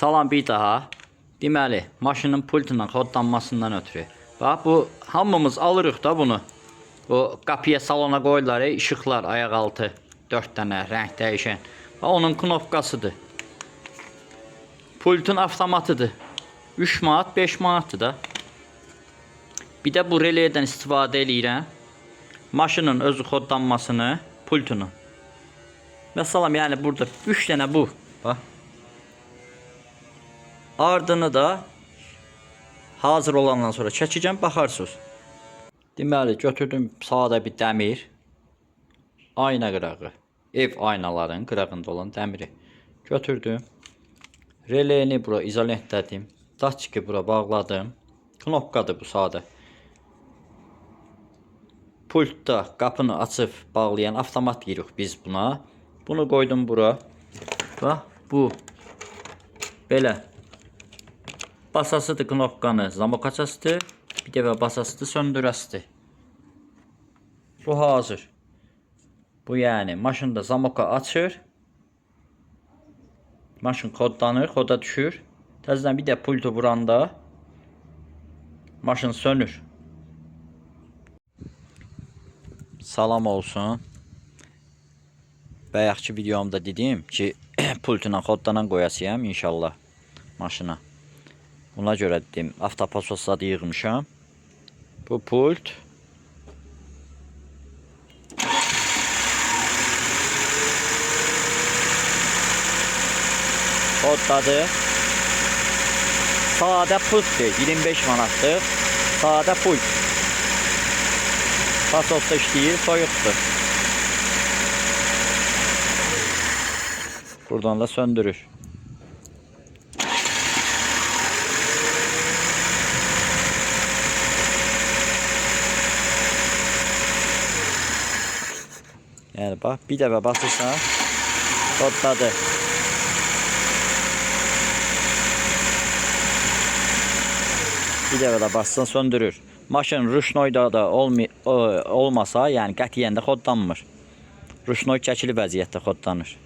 Salam bir daha. Deməli, maşının pultundan kodlanmasından ötürü. Bax, bu hamımız alırıq da bunu. Bu qapıya salona qoyurlar, işıqlar, ayaq altı, 4 dənə rəng dəyişən. Bax, onun knopkasıdır. Pultun avtomatıdır. 3 manat, 5 manatdır da. Bir də bu releydən istifadə edirəm. Maşının özü kodlanmasını, pultunu. Məsələn, yəni burada 3 dənə bu. Bax. Ardını da hazır olandan sonra çəkəcəm, baxarsınız. Deməli, götürdüm sadə bir dəmir. Ayna qırağı. Ev aynaların qırağında olan dəmiri. Götürdüm. Releyini bura izolentlədim. Datçiki bura bağladım. Knopkadır bu sadə. Pultda qapını açıb bağlayan avtomat deyirik biz buna. Bunu qoydum bura. Bax, bu belə. Basasıdır knopkanı, zamok açasıdır. Bir dəfə basasıdır, söndürəsidir. Bu hazır. Bu yəni maşında zamoka açır. Maşın kodlanır, koda düşür. Təzədən bir də pultu vuranda maşın sönür. Salam olsun. Bayaqki videomda dedim ki pultuna kodlanan qoyasıyam inşallah maşına. Buna görə dedim avtopasosda yığmışam. Bu pult. Kodladı. Sadə pultdur. 25 manatdır. Sadə pult. Pasosda işləyir, soyuqdur. Buradan da söndürür. Yəni bax, bir dəfə basırsan, kodladı. Bir dəfə də bassan söndürür. Maşın ruşnoyda da olmasa, yəni qətiyyən də kodlanmır. Ruşnoy çəkili vəziyyətdə kodlanır.